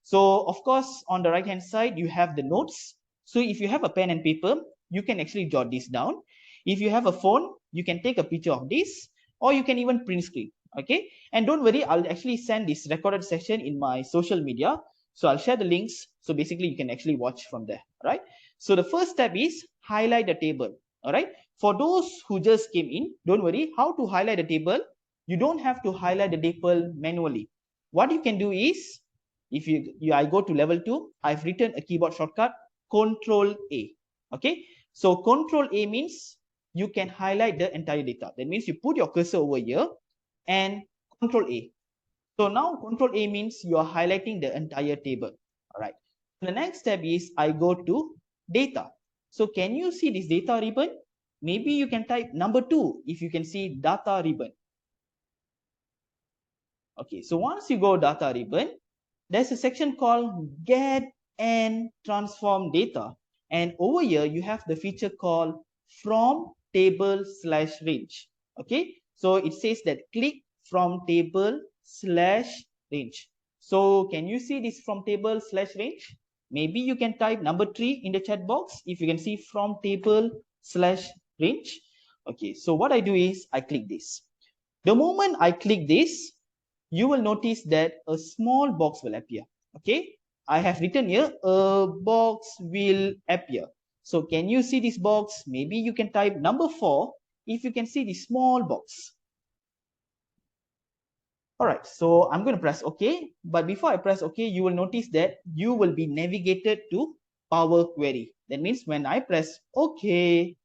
So of course, on the right hand side, you have the notes. So if you have a pen and paper, you can actually jot this down. If you have a phone, you can take a picture of this, or you can even print screen. Okay, and don't worry, I'll actually send this recorded session in my social media. So I'll share the links. So basically, you can actually watch from there. Right. So the first step is highlight the table. All right. For those who just came in, don't worry, how to highlight the table. You don't have to highlight the table manually. What you can do is, if I go to level 2, I've written a keyboard shortcut Control A. Okay, so Control A means you can highlight the entire data. That means you put your cursor over here and Control A. So now Control A means you are highlighting the entire table. All right. The next step is I go to data. So can you see this data ribbon? Maybe you can type number 2 if you can see data ribbon. Okay, so once you go data ribbon, there's a section called get and transform data. And over here, you have the feature called from table slash range. Okay, so it says that click from table slash range. So can you see this from table slash range? Maybe you can type number 3 in the chat box if you can see from table slash range. Okay, so what I do is I click this. The moment I click this, you will notice that a small box will appear. Okay, I have written here a box will appear. So can you see this box? Maybe you can type number 4 if you can see the small box. All right, so I'm going to press OK. But before I press OK, you will notice that you will be navigated to Power Query. That means when I press OK,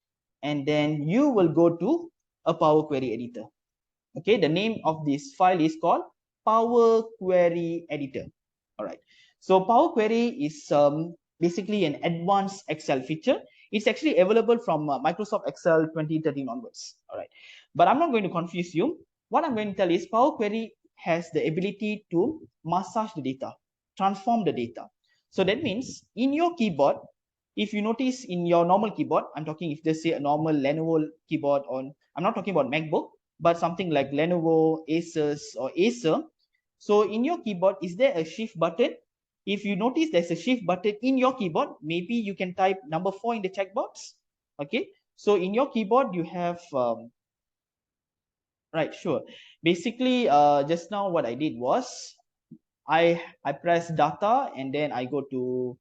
and then you will go to a Power Query editor. Okay, the name of this file is called Power Query Editor. All right, so Power Query is basically an advanced Excel feature. It's actually available from Microsoft Excel 2013 onwards. All right, but I'm not going to confuse you. What I'm going to tell is Power Query has the ability to massage the data, transform the data. So that means in your keyboard, if you notice in your normal keyboard, I'm talking if they say a normal Lenovo keyboard on, I'm not talking about MacBook, but something like Lenovo, Asus, or Acer. So in your keyboard, is there a shift button? If you notice there's a shift button in your keyboard, maybe you can type number 4 in the checkbox. Okay, so in your keyboard, you have, right, sure. Basically, just now what I did was, I press data and then I go to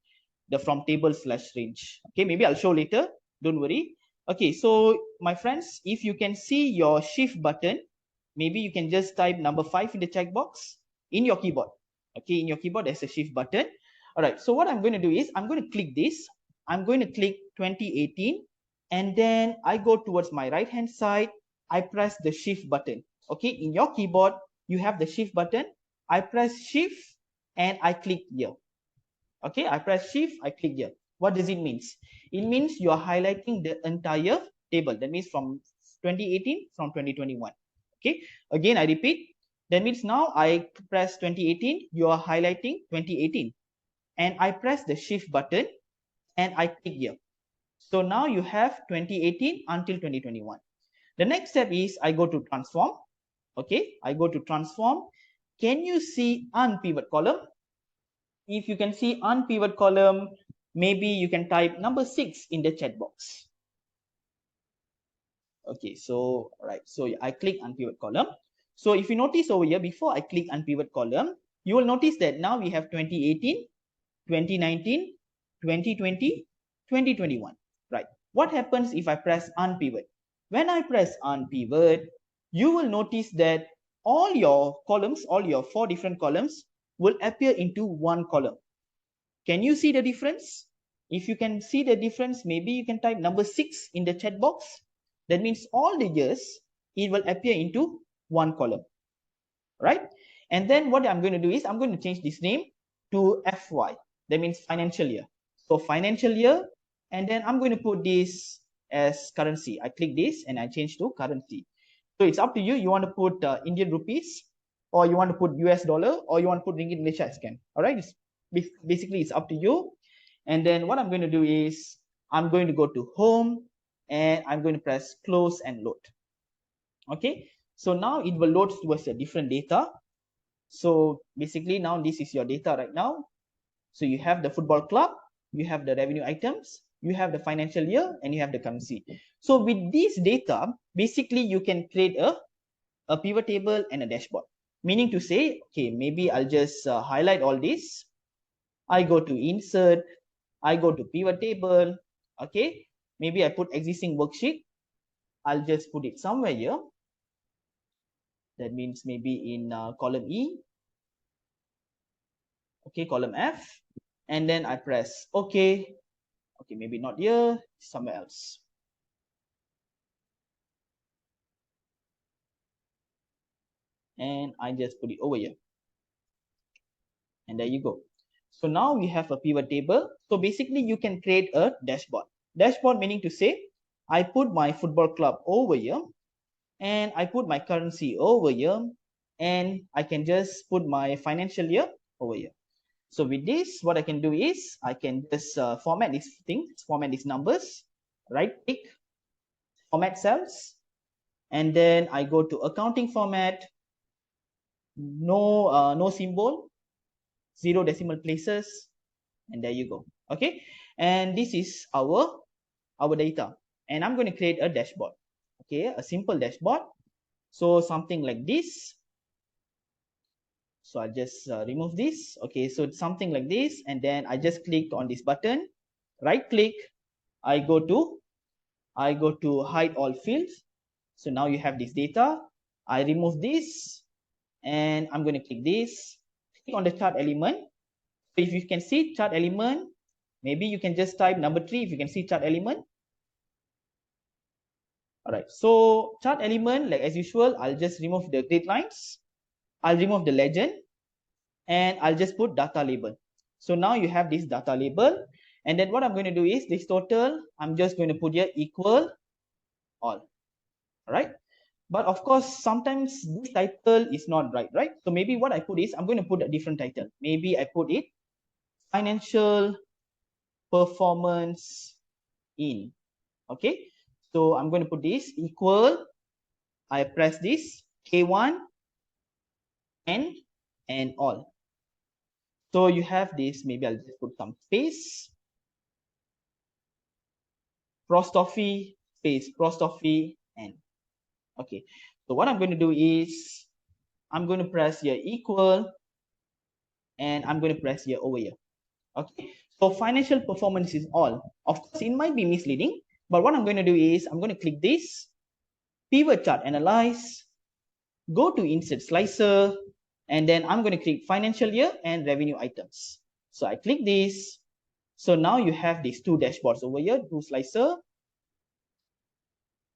the from table slash range. Okay, maybe I'll show later. Don't worry. Okay, so my friends, if you can see your shift button, maybe you can just type number 5 in the checkbox in your keyboard. Okay, in your keyboard, there's a shift button. All right, so what I'm going to do is I'm going to click this. I'm going to click 2018 and then I go towards my right hand side. I press the shift button. Okay, in your keyboard, you have the shift button. I press shift and I click here. Okay, I press shift, I click here. What does it mean? It means you are highlighting the entire table. That means from 2018, from 2021. Okay, again, I repeat. That means now I press 2018, you are highlighting 2018. And I press the shift button and I click here. So now you have 2018 until 2021. The next step is I go to transform. Okay, I go to transform. Can you see unpivot column? If you can see unpivot column, maybe you can type number 6 in the chat box. Okay, so right, so I click unpivot column. So if you notice over here, before I click unpivot column, you will notice that now we have 2018, 2019, 2020, 2021. Right. What happens if I press unpivot? When I press unpivot, you will notice that all your columns, all your 4 different columns will appear into one column. Can you see the difference? If you can see the difference, maybe you can type number 6 in the chat box. That means all the years, it will appear into one column, right? And then what I'm going to do is I'm going to change this name to FY. That means financial year. So financial year, and then I'm going to put this as currency. I click this and I change to currency. So it's up to you. You want to put Indian rupees, or you want to put US dollar, or you want to put ringgit Malaysia scan. All right. Basically, it's up to you. And then what I'm going to do is I'm going to go to home and I'm going to press close and load. Okay. So now it will load towards a different data. So basically now this is your data right now. So you have the football club, you have the revenue items, you have the financial year, and you have the currency. So with this data, basically you can create a pivot table and a dashboard. Meaning to say, okay, maybe I'll just highlight all this. I go to insert, I go to pivot table, okay. Maybe I put existing worksheet. I'll just put it somewhere here. That means maybe in column E, okay, column F, and then I press okay. Okay, maybe not here, somewhere else. And I just put it over here. And there you go. So now we have a pivot table. So basically you can create a dashboard. Dashboard meaning to say, I put my football club over here, and I put my currency over here, and I can just put my financial year over here. So with this, what I can do is I can just format these things, format these numbers, right click, format cells, and then I go to accounting format, no symbol, 0 decimal places, and there you go. Okay, and this is our data, and I'm going to create a dashboard. Okay, a simple dashboard. So something like this. So I'll just remove this. Okay, so it's something like this, and then I just click on this button, right click, I go to hide all fields. So now you have this data. I remove this, and I'm going to click this, click on the chart element. So if you can see chart element, maybe you can just type number 3 if you can see chart element. All right, so chart element, like as usual, I'll just remove the grid lines, I'll remove the legend, and I'll just put data label. So now you have this data label, and then what I'm going to do is this total, I'm just going to put here equal all. All right, but of course sometimes this title is not right? So maybe what I put is I'm going to put a different title. Maybe I put it financial performance in. Okay, so I'm going to put this equal, I press this K1 and all. So you have this, maybe I'll just put some space, Prostoffy, space, Prostoffy, and okay. So what I'm going to do is I'm going to press here equal, and I'm going to press here over here. Okay, so financial performance is all. Of course, it might be misleading, but what I'm going to do is I'm going to click this, pivot chart analyze, go to insert slicer, and then I'm going to click financial year and revenue items. So I click this. So now you have these two dashboards over here, two slicer.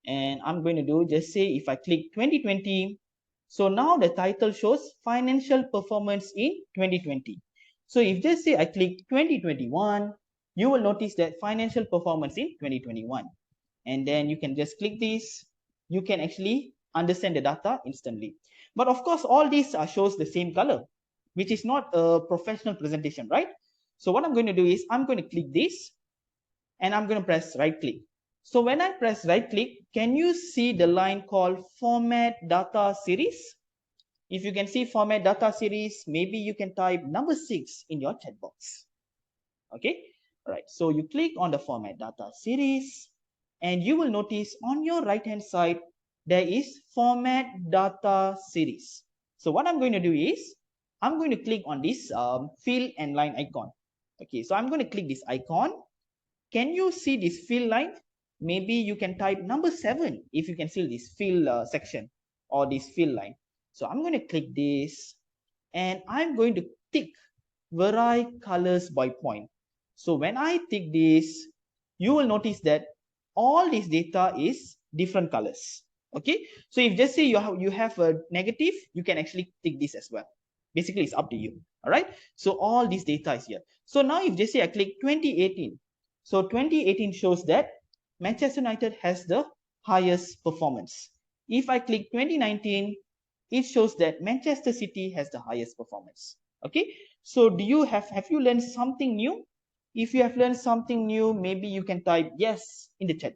And I'm going to do, just say if I click 2020, so now the title shows financial performance in 2020. So if just say I click 2021, you will notice that financial performance in 2021. And then you can just click this. You can actually understand the data instantly. But of course, all these shows the same color, which is not a professional presentation, right? So what I'm going to do is I'm going to click this, and I'm going to press right click. So when I press right click, can you see the line called format data series? If you can see format data series, maybe you can type number 6 in your chat box. Okay, all right. So you click on the format data series, and you will notice on your right hand side, there is format data series. So what I'm going to do is I'm going to click on this fill and line icon. Okay, so I'm going to click this icon. Can you see this fill line? Maybe you can type number 7 if you can see this fill section or this fill line. So I'm going to click this, and I'm going to tick vary colors by point. So when I tick this, you will notice that all this data is different colors. Okay, so if just say you have a negative, you can actually tick this as well. Basically, it's up to you. All right, so all this data is here. So now if just say I click 2018, so 2018 shows that Manchester United has the highest performance. If I click 2019, it shows that Manchester City has the highest performance. Okay, so do you have you learned something new? If you have learned something new, maybe you can type yes in the chat